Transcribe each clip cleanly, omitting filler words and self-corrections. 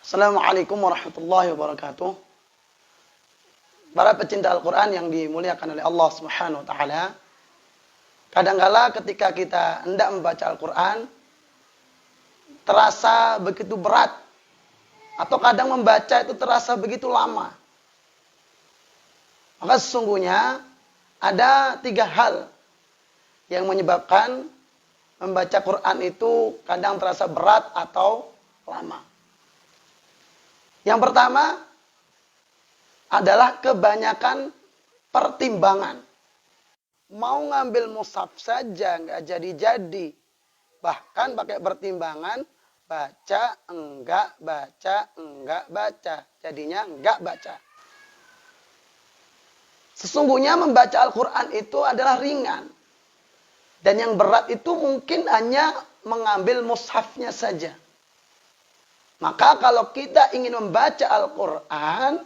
Assalamualaikum warahmatullahi wabarakatuh. Para pecinta Al-Quran yang dimuliakan oleh Allah Subhanahu wa Ta'ala. Kadangkala ketika kita hendak membaca Al-Quran, terasa begitu berat. Atau kadang membaca itu terasa begitu lama. Maka sesungguhnya ada 3 hal yang menyebabkan membaca Quran itu kadang terasa berat atau lama. Yang pertama adalah kebanyakan pertimbangan. Mau ngambil mushaf saja nggak jadi-jadi. Bahkan pakai pertimbangan, baca, enggak baca. Jadinya enggak baca. Sesungguhnya membaca Al-Quran itu adalah ringan. Dan yang berat itu mungkin hanya mengambil mushafnya saja. Maka kalau kita ingin membaca Al-Quran,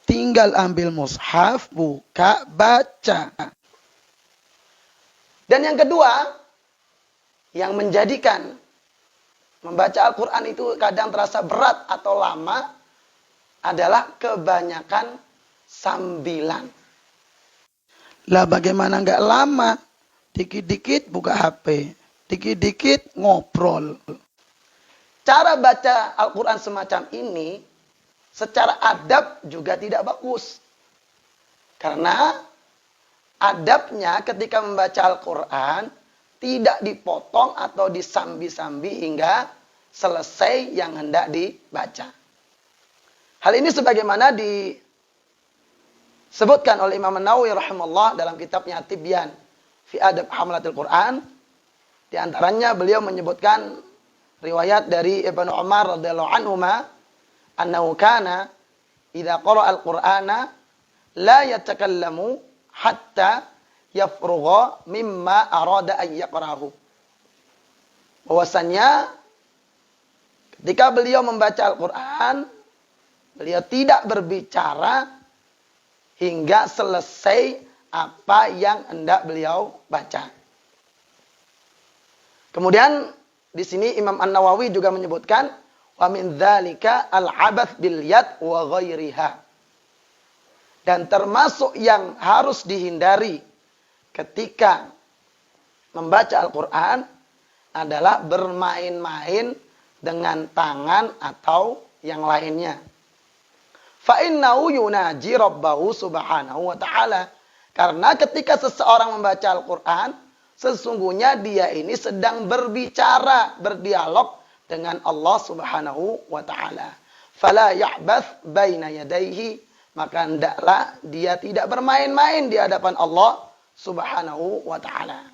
tinggal ambil mushaf, buka, baca. Dan yang kedua, yang menjadikan membaca Al-Quran itu kadang terasa berat atau lama, adalah kebanyakan sambilan. Lah bagaimana nggak lama? Dikit-dikit buka HP, dikit-dikit ngobrol. Cara baca Al-Quran semacam ini, secara adab juga tidak bagus. Karena adabnya ketika membaca Al-Quran, tidak dipotong atau disambi-sambi hingga selesai yang hendak dibaca. Hal ini sebagaimana disebutkan oleh Imam An-Nawawi rahimahullah dalam kitabnya At-Tibyan fi Adab Hamalatil Quran. Di antaranya beliau menyebutkan riwayat dari Ibnu Umar radhiyallahu anhuma annahu kana idza qara'a al-Qur'ana la yatakallamu hatta yafrugha mimma arada an yaqra'ahu. Bahwasanya ketika beliau membaca Al-Qur'an, beliau tidak berbicara hingga selesai apa yang hendak beliau baca. Kemudian di sini Imam An-Nawawi juga menyebutkan wa min dzalika al-'abath bil yad wa ghairiha. Dan termasuk yang harus dihindari ketika membaca Al-Qur'an adalah bermain-main dengan tangan atau yang lainnya. Fa innahu yunaji rabbahu subhanahu wa ta'ala. Karena ketika seseorang membaca Al-Qur'an, sesungguhnya dia ini sedang berbicara, berdialog dengan Allah Subhanahu wa Ta'ala. Fala ya'bath baina yadayhi, maka hendaklah dia tidak bermain-main di hadapan Allah Subhanahu wa Ta'ala.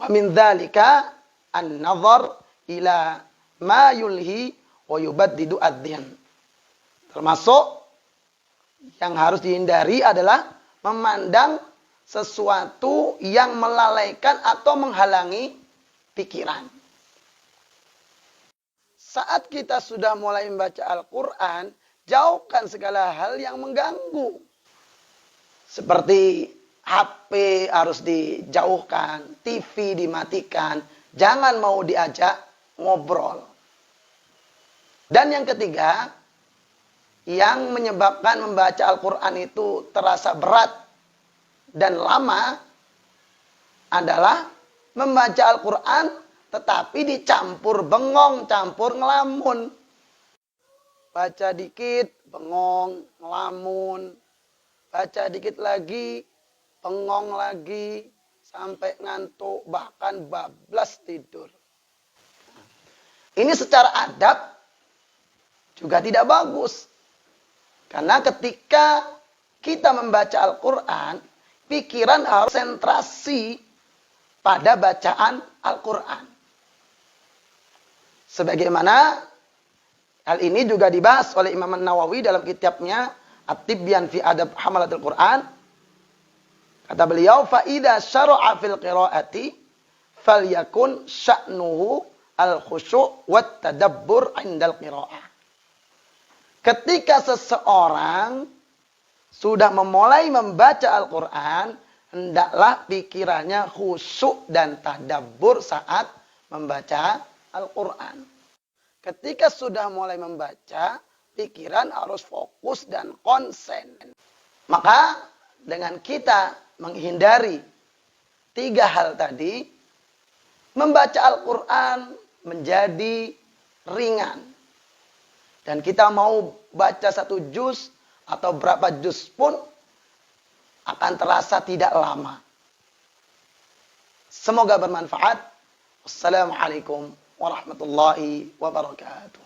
Wa min dzalika an-nazar ila ma yulhi wa yubaddidu ad-dhihn. Termasuk yang harus dihindari adalah memandang sesuatu yang melalaikan atau menghalangi pikiran. Saat kita sudah mulai membaca Al-Quran, jauhkan segala hal yang mengganggu. Seperti HP harus dijauhkan, TV dimatikan, jangan mau diajak ngobrol. Dan yang ketiga, yang menyebabkan membaca Al-Quran itu terasa berat dan lama adalah membaca Al-Quran tetapi dicampur bengong, campur ngelamun. Baca dikit, bengong, ngelamun. Baca dikit lagi, bengong lagi, sampai ngantuk, bahkan bablas tidur. Ini secara adab juga tidak bagus. Karena ketika kita membaca Al-Quran, pikiran harus konsentrasi pada bacaan Al-Quran. Sebagaimana hal ini juga dibahas oleh Imam An-Nawawi dalam kitabnya At-Tibyan fi Adab Hamalatil Quran. Kata beliau, فَإِذَا شَرَعَ فِي الْقِرَاءَةِ فَلْيَكُنْ شَأْنُهُ الْخُشُوعُ وَالتَّدَبُّرُ عِنْدَ الْقِرَاءَةِ. Ketika seseorang sudah memulai membaca Al-Quran, hendaklah pikirannya khusyuk dan tadabbur saat membaca Al-Quran. Ketika sudah mulai membaca, pikiran harus fokus dan konsen. Maka dengan kita menghindari 3 hal tadi, membaca Al-Quran menjadi ringan. Dan kita mau baca 1 juz atau berapa juz pun akan terasa tidak lama. Semoga bermanfaat. Wassalamualaikum warahmatullahi wabarakatuh.